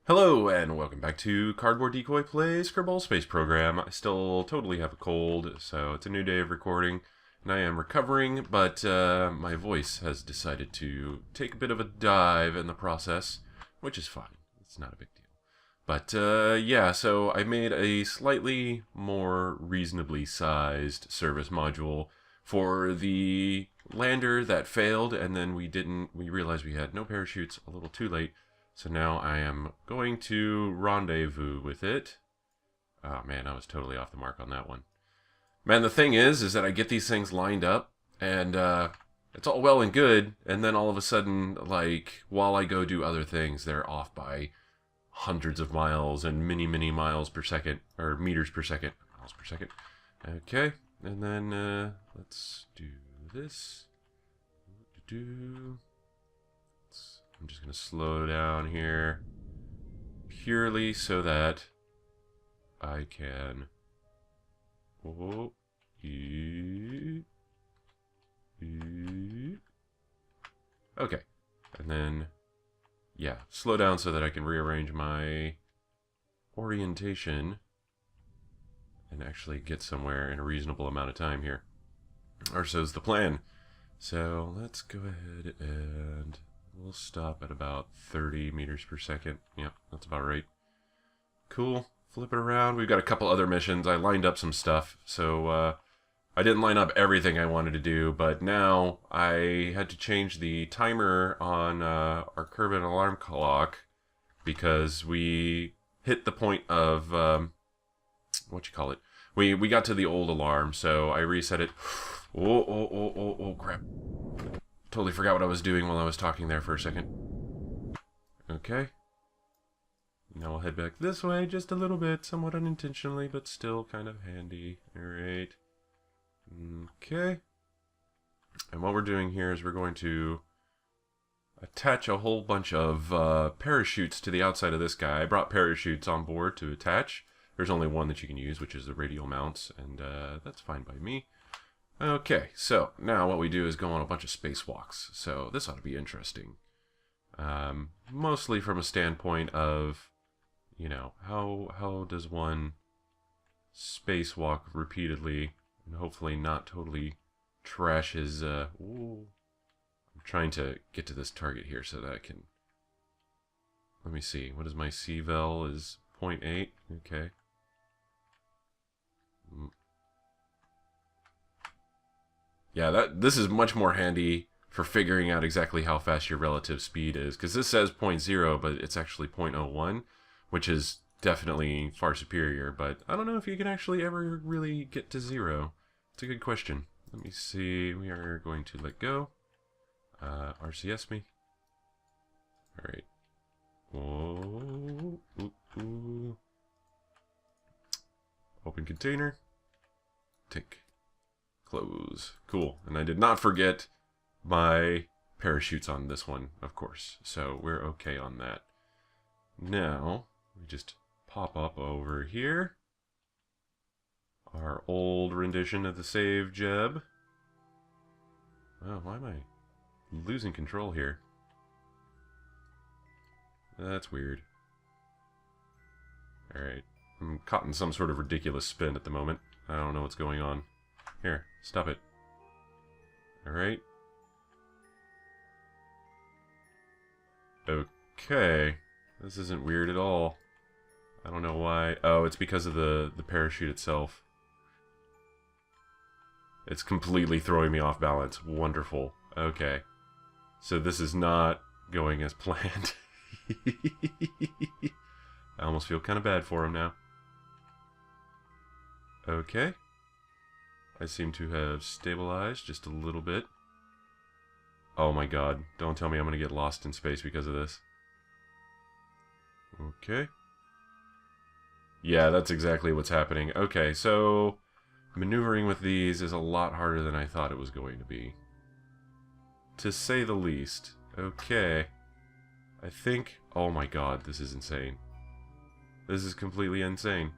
Hello and welcome back to Cardboard Decoy Plays Kerbal Space Program. I still totally have a cold, so it's a new day of recording, and I am recovering, but my voice has decided to take a bit of a dive in the process, which is fine. It's not a big deal. But yeah, so I made a slightly more reasonably sized service module for the lander that failed, and then we realized we had no parachutes a little too late. So now I am going to rendezvous with it. Oh man, I was totally off the mark on that one. Man, the thing is that I get these things lined up, and it's all well and good, and then all of a sudden, like, while I go do other things, they're off by hundreds of miles and many miles per second, or meters per second, miles per second. Okay, and then let's do this. I'm just going to slow down here purely so that I can... Okay. And then, yeah, slow down so that I can rearrange my orientation and actually get somewhere in a reasonable amount of time here. Or so's the plan. So let's go ahead and... we'll stop at about 30 meters per second. Yep, that's about right. Cool. Flip it around. We've got a couple other missions. I lined up some stuff. So I didn't line up everything I wanted to do, but now I had to change the timer on our Kerbal alarm clock because we hit the point of, we got to the old alarm, so I reset it. Oh, crap. Totally forgot what I was doing while I was talking there for a second. Okay. Now we'll head back this way just a little bit, somewhat unintentionally, but still kind of handy. Alright. Okay. And what we're doing here is we're going to attach a whole bunch of parachutes to the outside of this guy. I brought parachutes on board to attach. There's only one that you can use, which is the radial mounts, and that's fine by me. Okay, so now what we do is go on a bunch of spacewalks. So this ought to be interesting. Mostly from a standpoint of, you know, how does one spacewalk repeatedly and hopefully not totally trash his... I'm trying to get to this target here so that I can... Let me see. What is my C-vel? Is 0.8? Okay. Yeah, this is much more handy for figuring out exactly how fast your relative speed is. Because this says 0.0, but it's actually 0.01, which is definitely far superior. But I don't know if you can actually ever really get to 0. It's a good question. Let me see. We are going to let go. RCS me. Alright. Whoa. Ooh. Open container. Tick. Close. Cool. And I did not forget my parachutes on this one, of course. So we're okay on that. Now, we just pop up over here. Our old rendition of the save jeb. Oh, why am I losing control here? That's weird. Alright. I'm caught in some sort of ridiculous spin at the moment. I don't know what's going on. Here, stop it. Alright. Okay. This isn't weird at all. I don't know why. Oh, it's because of the parachute itself. It's completely throwing me off balance. Wonderful. Okay. So this is not going as planned. I almost feel kind of bad for him now. Okay. I seem to have stabilized just a little bit. Oh my god. Don't tell me I'm going to get lost in space because of this. Okay. Yeah, that's exactly what's happening. Okay, so maneuvering with these is a lot harder than I thought it was going to be. To say the least. Okay. I think... oh my god, this is insane. This is completely insane.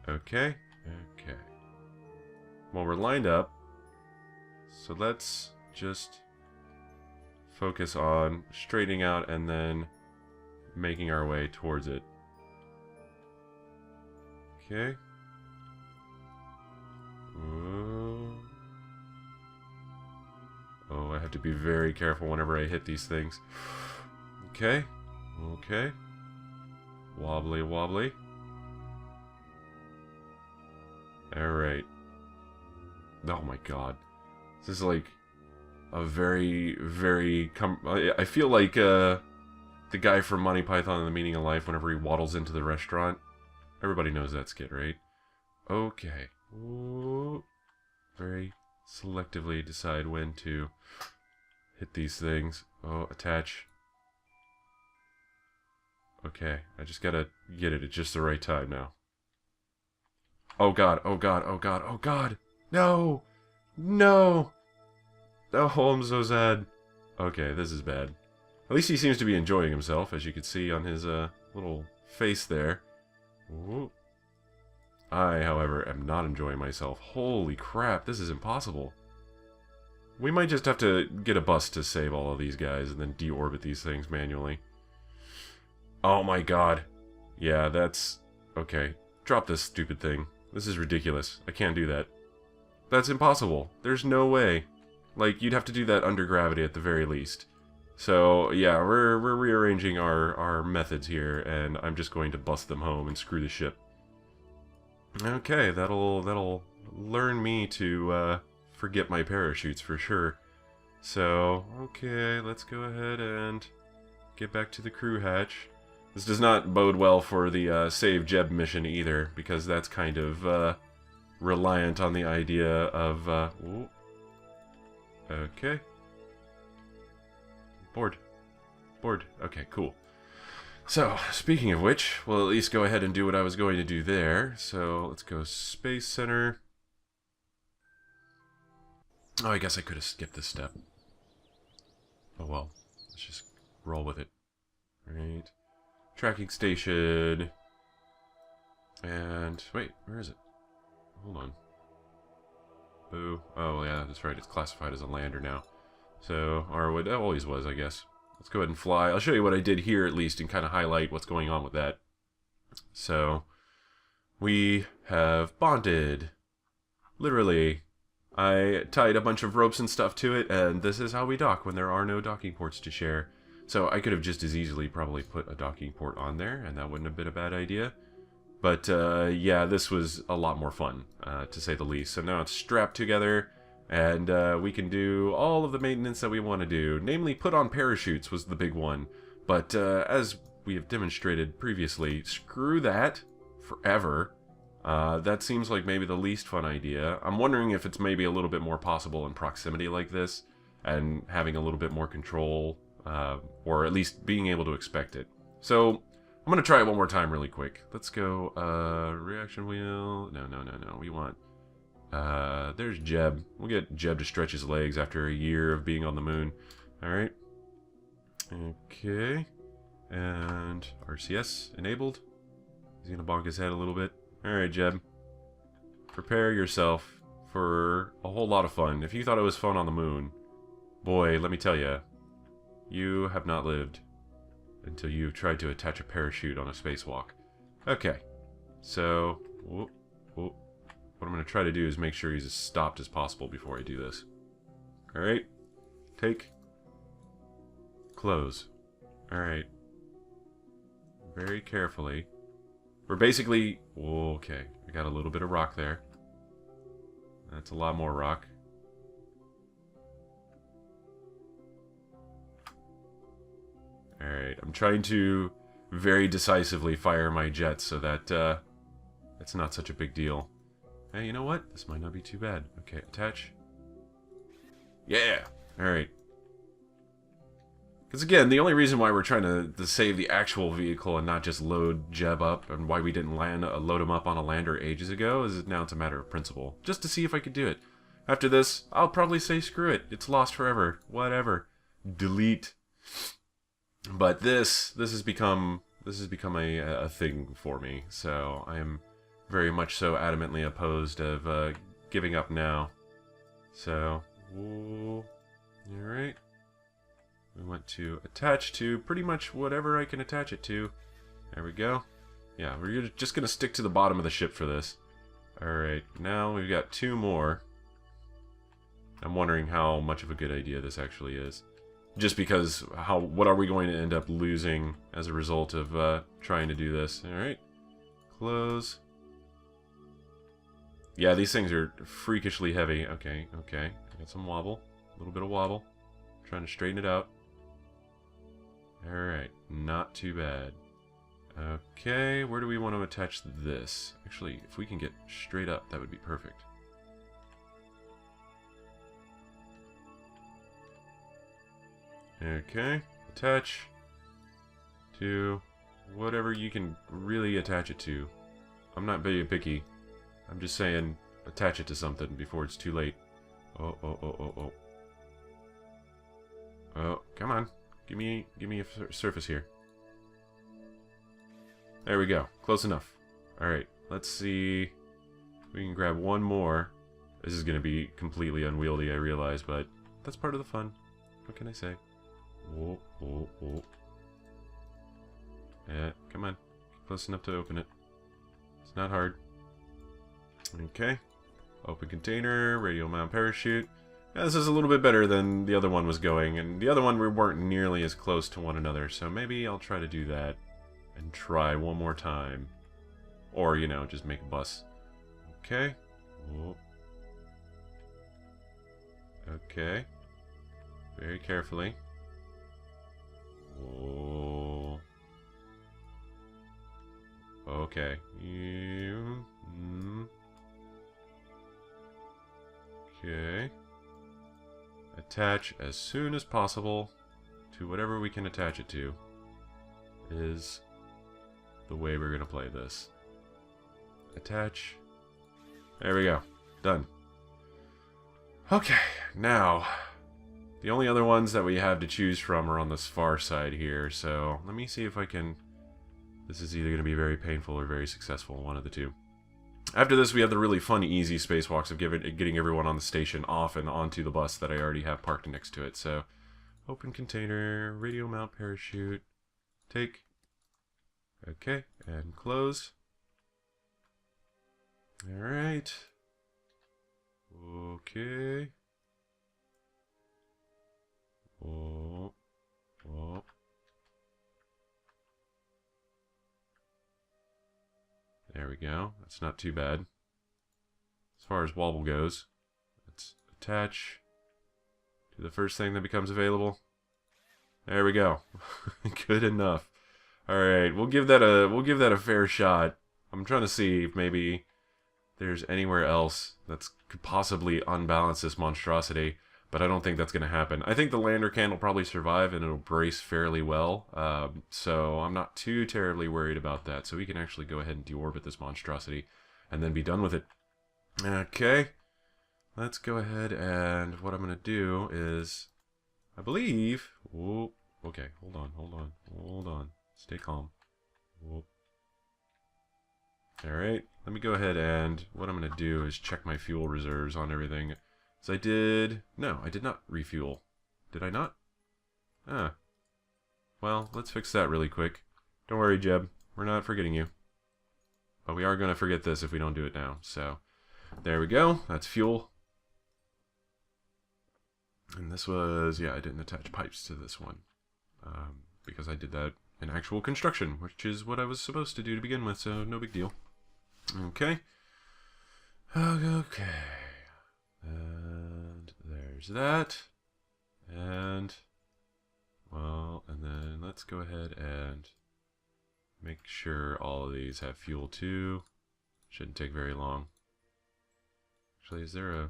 Okay. Okay. Well, we're lined up, so let's just focus on straightening out and then making our way towards it. Okay. Oh, I have to be very careful whenever I hit these things. Okay. Okay. Wobbly, wobbly. Alright. Oh my god. This is like a very, very... I feel like the guy from Monty Python and the Meaning of Life whenever he waddles into the restaurant. Everybody knows that skit, right? Okay. Ooh. Very selectively decide when to hit these things. Oh, attach. Okay, I just gotta get it at just the right time now. Oh god, oh god, oh god, oh god! No! No! Oh, I'm so sad. Okay, this is bad. At least he seems to be enjoying himself, as you can see on his little face there. Ooh. I, however, am not enjoying myself. Holy crap, this is impossible. We might just have to get a bus to save all of these guys and then deorbit these things manually. Oh my god. Yeah, that's... Okay. Drop this stupid thing. This is ridiculous. I can't do that. That's impossible. There's no way. Like, you'd have to do that under gravity at the very least. So, yeah, we're rearranging our methods here, and I'm just going to bust them home and screw the ship. Okay, that'll learn me to forget my parachutes for sure. So, okay, let's go ahead and get back to the crew hatch. This does not bode well for the Save Jeb mission either, because that's kind of reliant on the idea of... Ooh. Okay. Board. Board. Okay, cool. So, speaking of which, we'll at least go ahead and do what I was going to do there. So, let's go Space Center. Oh, I guess I could have skipped this step. Oh well. Let's just roll with it. Right. Tracking station. And, wait, where is it? Hold on. Boo. Oh, yeah, that's right. It's classified as a lander now. So, or what it always was, I guess. Let's go ahead and fly. I'll show you what I did here, at least, and kind of highlight what's going on with that. So, we have bonded. Literally. I tied a bunch of ropes and stuff to it, and this is how we dock when there are no docking ports to share. So, I could have just as easily probably put a docking port on there, and that wouldn't have been a bad idea. But, yeah, this was a lot more fun, to say the least. So now it's strapped together, and we can do all of the maintenance that we want to do. Namely, put on parachutes was the big one. But, as we have demonstrated previously, screw that forever. That seems like maybe the least fun idea. I'm wondering if it's maybe a little bit more possible in proximity like this, and having a little bit more control, or at least being able to expect it. So... I'm going to try it one more time really quick. Let's go, reaction wheel. No. We want, there's Jeb. We'll get Jeb to stretch his legs after a year of being on the moon. Alright. Okay. And RCS enabled. He's going to bonk his head a little bit. Alright, Jeb. Prepare yourself for a whole lot of fun. If you thought it was fun on the moon, boy, let me tell you, you have not lived. Until you've tried to attach a parachute on a spacewalk. Okay, so what I'm going to try to do is make sure he's as stopped as possible before I do this. Alright, take, close. Alright, very carefully. We're basically, okay, we got a little bit of rock there. That's a lot more rock. Alright, I'm trying to very decisively fire my jets so that it's not such a big deal. Hey, you know what? This might not be too bad. Okay, attach. Yeah! Alright. Because again, the only reason why we're trying to save the actual vehicle and not just load Jeb up, and why we didn't load him up on a lander ages ago, is now it's a matter of principle. Just to see if I could do it. After this, I'll probably say screw it. It's lost forever. Whatever. Delete. But this has become a thing for me, so I am very much so adamantly opposed of giving up now. So, alright. We want to attach to pretty much whatever I can attach it to. There we go. Yeah, we're just going to stick to the bottom of the ship for this. Alright, now we've got 2 more. I'm wondering how much of a good idea this actually is. Just because, what are we going to end up losing as a result of trying to do this? Alright, close. Yeah, these things are freakishly heavy. Okay, okay. I got some wobble. A little bit of wobble. Trying to straighten it out. Alright, not too bad. Okay, where do we want to attach this? Actually, if we can get straight up, that would be perfect. Okay, attach to whatever you can really attach it to. I'm not very picky. I'm just saying, attach it to something before it's too late. Oh, oh, oh, oh, oh. Oh, come on. Give me a surface here. There we go. Close enough. Alright, let's see. We can grab one more. This is going to be completely unwieldy, I realize, but that's part of the fun. What can I say? Oh, oh, oh. Yeah, come on. Close enough to open it. It's not hard. Okay. Open container, radial mount parachute. Yeah, this is a little bit better than the other one was going, and the other one we weren't nearly as close to one another, so maybe I'll try to do that and try one more time. Or, you know, just make a bus. Okay. Oh. Okay. Very carefully. Oh. Okay. Okay. Attach as soon as possible to whatever we can attach it to is the way we're going to play this. Attach. There we go. Done. Okay, now, the only other ones that we have to choose from are on this far side here, so let me see if I can... This is either going to be very painful or very successful, one of the two. After this, we have the really fun, easy spacewalks of getting everyone on the station off and onto the bus that I already have parked next to it, so... Open container, radial mount parachute, take... Okay, and close. Alright. Okay. Oh. Oh. There we go. That's not too bad. As far as wobble goes, let's attach to the first thing that becomes available. There we go. Good enough. Alright, we'll give that a fair shot. I'm trying to see if maybe there's anywhere else that could possibly unbalance this monstrosity, but I don't think that's going to happen. I think the lander can will probably survive and it'll brace fairly well, so I'm not too terribly worried about that. So we can actually go ahead and deorbit this monstrosity and then be done with it. Okay, let's go ahead, and what I'm going to do is, I believe... Whoa, okay, hold on. Stay calm. Whoa. Alright, let me go ahead, and what I'm going to do is check my fuel reserves on everything. So I did... No, I did not refuel. Did I not? Ah. Well, let's fix that really quick. Don't worry, Jeb. We're not forgetting you. But we are going to forget this if we don't do it now. So, there we go. That's fuel. And this was... Yeah, I didn't attach pipes to this one. Because I did that in actual construction, which is what I was supposed to do to begin with, so no big deal. Okay. Okay. And there's that. And, well, and then let's go ahead and make sure all of these have fuel too. Shouldn't take very long. Actually, is there a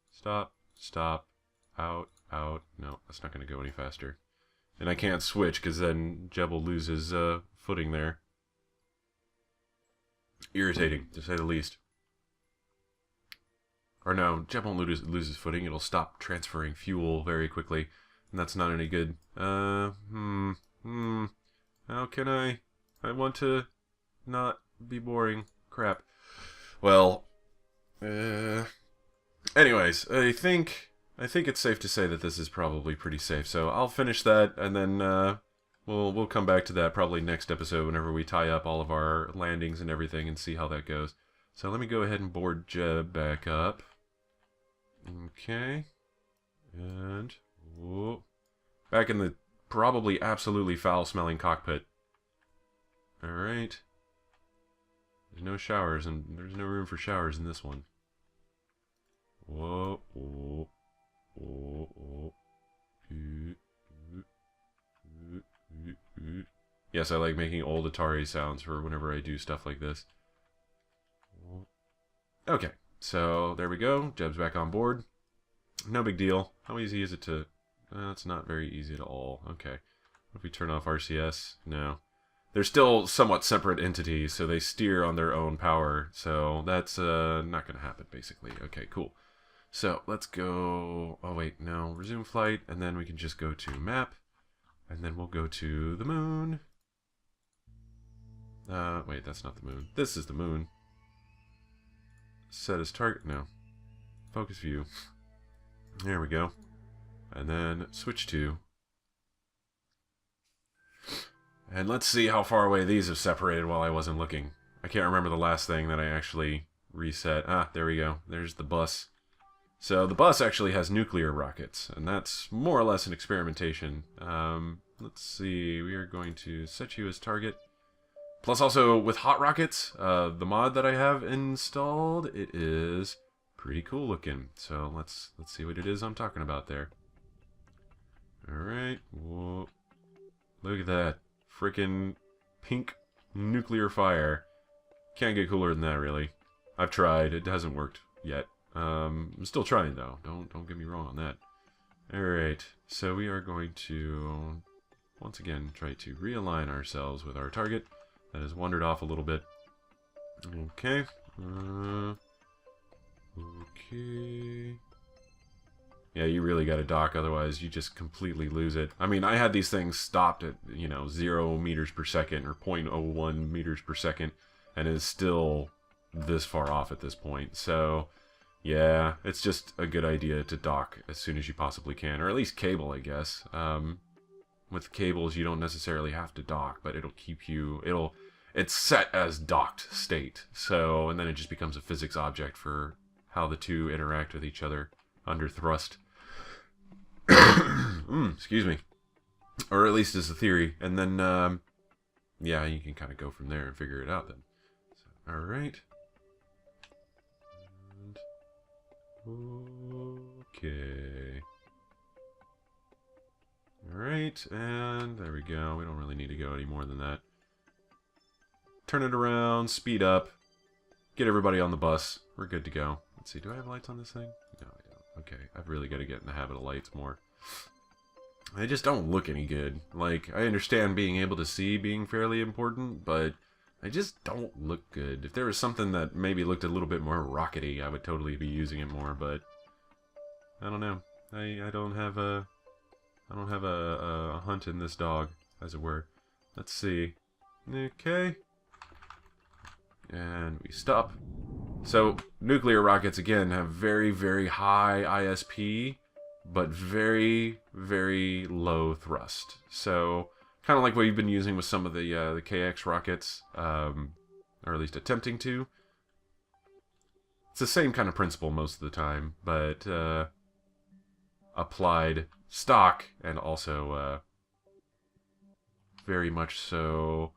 stop, out? No, that's not going to go any faster. And I can't switch because then Jeb will lose his footing there. Irritating, to say the least. Or no, Jeb won't lose his footing. It'll stop transferring fuel very quickly. And that's not any good. How can I want to not be boring. Crap. Well, anyways, I think I think it's safe to say that this is probably pretty safe. So I'll finish that, and then we'll come back to that probably next episode whenever we tie up all of our landings and everything and see how that goes. So let me go ahead and board Jeb back up. Okay. And whoa, back in the probably absolutely foul-smelling cockpit. Alright. There's no showers, and there's no room for showers in this one. Whoa, whoa, whoa, whoa. Yes, I like making old Atari sounds for whenever I do stuff like this. Okay, so there we go. Jeb's back on board. No big deal. How easy is it to... it's not very easy at all. Okay. What if we turn off RCS? No. They're still somewhat separate entities, so they steer on their own power. So that's not going to happen, basically. Okay, cool. So let's go... Oh, wait, no. Resume flight, and then we can just go to map. And then we'll go to the moon. Wait, that's not the moon. This is the moon. Set as target. No. Focus view. There we go. And then switch to. And let's see how far away these have separated while I wasn't looking. I can't remember the last thing that I actually reset. Ah, there we go. There's the bus. So the bus actually has nuclear rockets, and that's more or less an experimentation. Let's see. We are going to set you as target. Plus also with hot rockets, the mod that I have installed, it is pretty cool looking. So let's see what it is I'm talking about there. Alright. Whoa. Look at that. Frickin' pink nuclear fire. Can't get cooler than that, really. I've tried. It hasn't worked yet. I'm still trying, though. Don't get me wrong on that. Alright. So we are going to, once again, try to realign ourselves with our target. That has wandered off a little bit. Okay. Okay. Yeah, you really gotta dock, otherwise you just completely lose it. I mean, I had these things stopped at, 0 meters per second or 0.01 meters per second, and it is still this far off at this point. So, yeah, it's just a good idea to dock as soon as you possibly can, or at least cable, I guess. With cables, you don't necessarily have to dock, but it'll keep you... It's set as docked state, so... And then it just becomes a physics object for how the two interact with each other under thrust. Excuse me. Or at least is the theory. And then, yeah, you can kind of go from there and figure it out then. So, alright. Okay. Alright, and there we go. We don't really need to go any more than that. Turn it around, speed up, get everybody on the bus. We're good to go. Let's see, do I have lights on this thing? No, I don't. Okay, I've really got to get in the habit of lights more. They just don't look any good. Like, I understand being able to see being fairly important, but they just don't look good. If there was something that maybe looked a little bit more rockety, I would totally be using it more, but I don't know. I don't have a... I don't have a hunt in this dog, as it were. Let's see. Okay. And we stop. So, nuclear rockets, again, have very, very high ISP, but very, very low thrust. So, kind of like what you've been using with some of the KX rockets, or at least attempting to. It's the same kind of principle most of the time, but applied stock, and also very much so,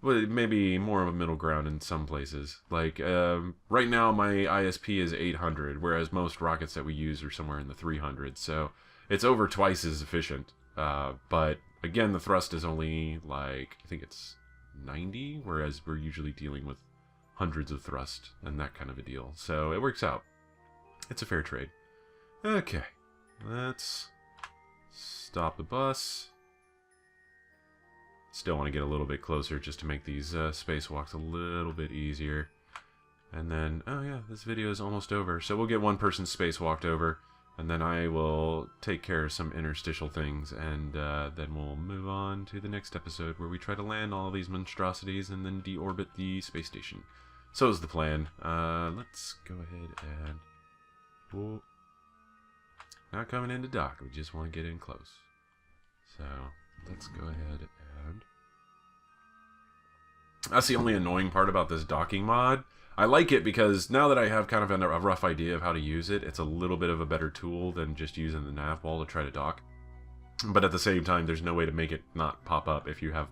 well, maybe more of a middle ground in some places. Like, right now my ISP is 800, whereas most rockets that we use are somewhere in the 300s, so it's over twice as efficient. But, again, the thrust is only, like, I think it's 90, whereas we're usually dealing with hundreds of thrust and that kind of a deal. So it works out. It's a fair trade. Okay, let's stop the bus. Still want to get a little bit closer just to make these spacewalks a little bit easier. And then, oh yeah, this video is almost over. So we'll get one person spacewalked over, and then I will take care of some interstitial things, and then we'll move on to the next episode where we try to land all of these monstrosities and then deorbit the space station. So is the plan. Let's go ahead and... Whoa. not coming into dock. We just want to get in close. So, let's go ahead and... That's the only annoying part about this docking mod. I like it because now that I have kind of a rough idea of how to use it, it's a little bit of a better tool than just using the nav ball to try to dock. But at the same time, there's no way to make it not pop up if you have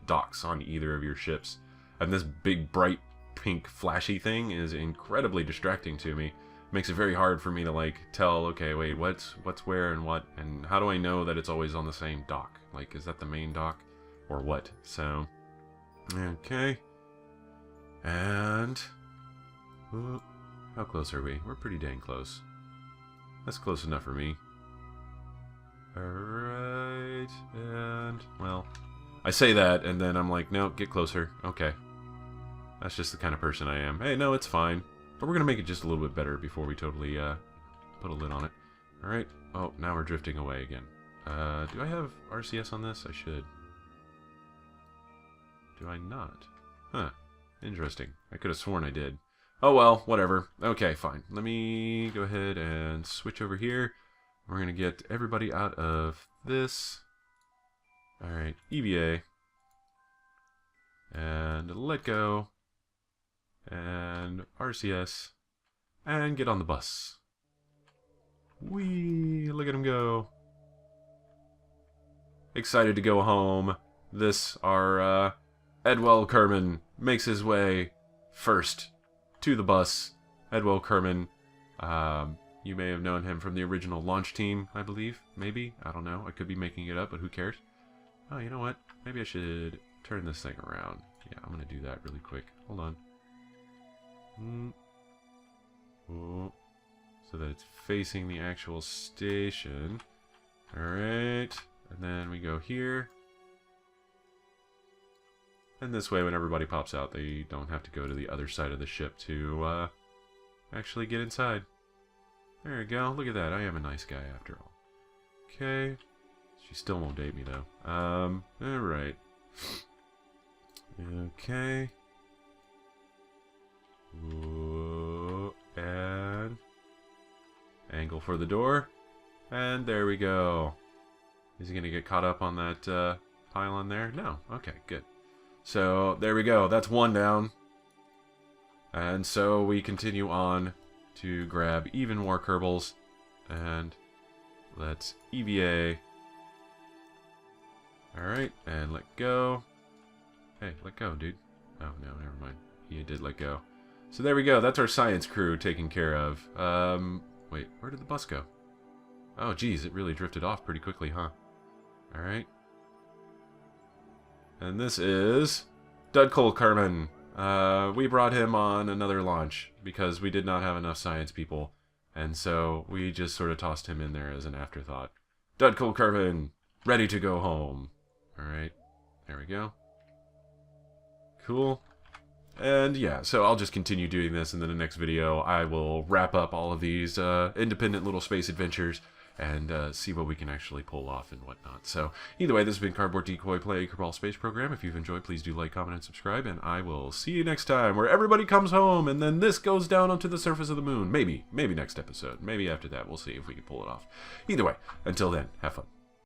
docks on either of your ships. And this big, bright, pink, flashy thing is incredibly distracting to me. Makes it very hard for me to, like, tell, okay, wait, what's where and what, and how do I know that it's always on the same dock? Like, is that the main dock, or what? So, okay. And... Ooh, how close are we? We're pretty dang close. That's close enough for me. Alright, and... Well, I say that, and then I'm like, no, get closer. Okay. That's just the kind of person I am. Hey, no, it's fine. But we're going to make it just a little bit better before we totally put a lid on it. Alright. Oh, now we're drifting away again. Do I have RCS on this? I should. Do I not? Huh. Interesting. I could have sworn I did. Oh well, whatever. Okay, fine. Let me go ahead and switch over here. We're going to get everybody out of this. Alright, EVA. And let go. And RCS. And get on the bus. Whee! Look at him go. Excited to go home. This, our, Edwell Kerman makes his way first to the bus. Edwell Kerman, you may have known him from the original launch team, I believe. Maybe? I don't know. I could be making it up, but who cares? Oh, you know what? Maybe I should turn this thing around. Yeah, I'm going to do that really quick. Hold on. Oh, so that it's facing the actual station. Alright. And then we go here. And this way, when everybody pops out, they don't have to go to the other side of the ship to actually get inside. There we go. Look at that. I am a nice guy after all. Okay. She still won't date me, though. Alright. Okay. Ooh, and angle for the door. And there we go. Is he going to get caught up on that pylon there? No. Okay, good. So, there we go. That's one down. And so we continue on to grab even more Kerbals. And let's EVA. Alright, and let go. Hey, let go, dude. Oh, no, never mind. He did let go. So there we go. That's our science crew taken care of. Wait, where did the bus go? Oh, geez, it really drifted off pretty quickly, huh? Alright. And this is Decoy Kerman. We brought him on another launch because we did not have enough science people. And so we just sort of tossed him in there as an afterthought. Decoy Kerman, ready to go home. Alright, there we go. Cool. And yeah, so I'll just continue doing this, and then the next video I will wrap up all of these independent little space adventures and see what we can actually pull off and whatnot. So either way, this has been Cardboard Decoy playing Kerbal Space Program. If you've enjoyed, please do like, comment, and subscribe, and I will see you next time, where everybody comes home, and then this goes down onto the surface of the moon. Maybe next episode. Maybe after that. We'll see if we can pull it off. Either way, until then, have fun.